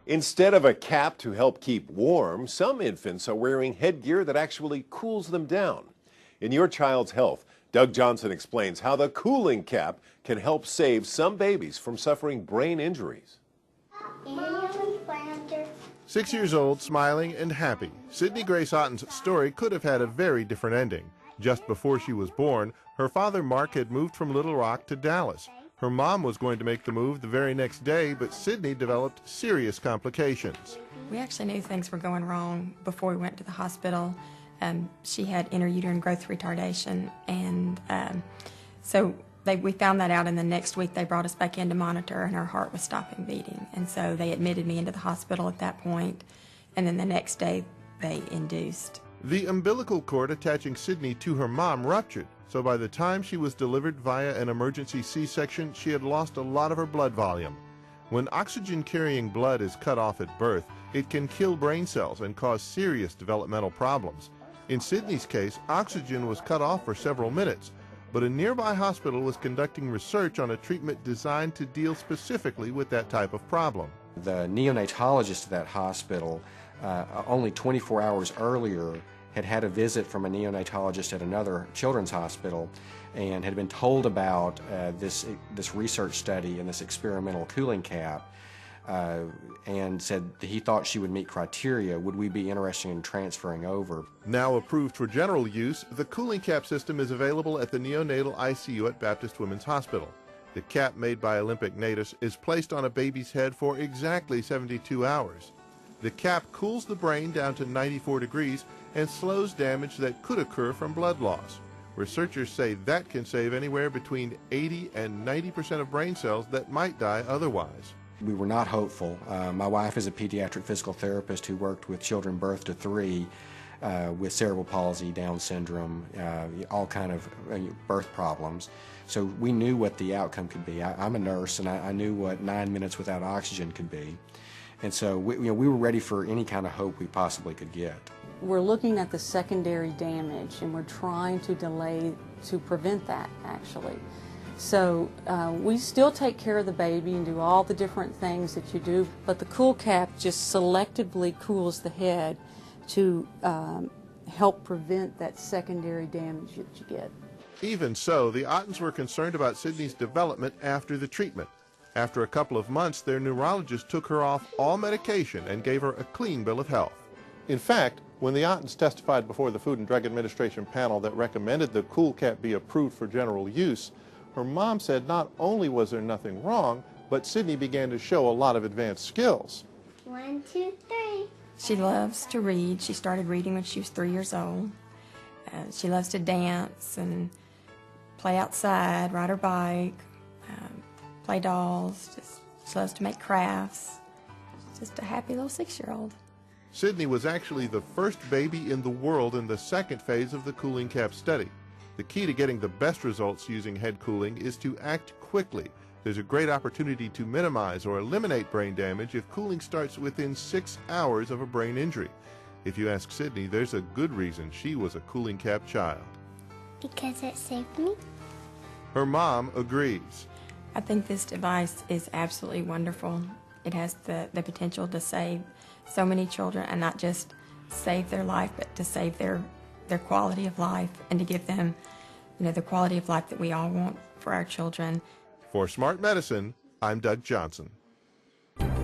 Instead of a cap to help keep warm, some infants are wearing headgear that actually cools them down. In Your Child's Health, Doug Johnson explains how the cooling cap can help save some babies from suffering brain injuries. 6 years old, smiling and happy, Sydney Grace Otten's story could have had a very different ending. Just before she was born, her father Mark had moved from Little Rock to Dallas. Her mom was going to make the move the very next day, but Sydney developed serious complications. We actually knew things were going wrong before we went to the hospital. She had intrauterine growth retardation, and so we found that out, and the next week they brought us back in to monitor, and her heart was stopping beating. And so they admitted me into the hospital at that point, and then the next day they induced. The umbilical cord attaching Sydney to her mom ruptured, so by the time she was delivered via an emergency C-section, she had lost a lot of her blood volume. When oxygen-carrying blood is cut off at birth, it can kill brain cells and cause serious developmental problems. In Sydney's case, oxygen was cut off for several minutes, but a nearby hospital was conducting research on a treatment designed to deal specifically with that type of problem. The neonatologist at that hospital, only 24 hours earlier, had a visit from a neonatologist at another children's hospital and had been told about this research study and this experimental cooling cap, and said that he thought she would meet criteria. Would we be interested in transferring over? Now approved for general use, the cooling cap system is available at the neonatal ICU at Baptist Women's Hospital. The cap, made by Olympic Natus, is placed on a baby's head for exactly 72 hours. The cap cools the brain down to 94 degrees and slows damage that could occur from blood loss. Researchers say that can save anywhere between 80 and 90% of brain cells that might die otherwise. We were not hopeful. My wife is a pediatric physical therapist who worked with children birth to 3 with cerebral palsy, Down syndrome, all kind of birth problems. So we knew what the outcome could be. I'm a nurse, and I knew what 9 minutes without oxygen could be. And so we were ready for any kind of hope we possibly could get. We're looking at the secondary damage, and we're trying to prevent that, actually. So we still take care of the baby and do all the different things that you do, but the cool cap just selectively cools the head to help prevent that secondary damage that you get. Even so, the Ottens were concerned about Sydney's development after the treatment. After a couple of months, their neurologist took her off all medication and gave her a clean bill of health. In fact, when the Ottens testified before the Food and Drug Administration panel that recommended the cool cap be approved for general use, her mom said not only was there nothing wrong, but Sydney began to show a lot of advanced skills. 1, 2, 3. She loves to read. She started reading when she was 3 years old. She loves to dance and play outside, ride her bike, play dolls. She loves to make crafts. Just a happy little 6-year-old. Sydney was actually the first baby in the world in the second phase of the cooling cap study. The key to getting the best results using head cooling is to act quickly. There's a great opportunity to minimize or eliminate brain damage if cooling starts within 6 hours of a brain injury. If you ask Sydney, there's a good reason she was a cooling cap child. Because it saved me. Her mom agrees. I think this device is absolutely wonderful. It has the potential to save so many children, and not just save their life, but to save their quality of life, and to give them, the quality of life that we all want for our children. For Smart Medicine, I'm Doug Johnson.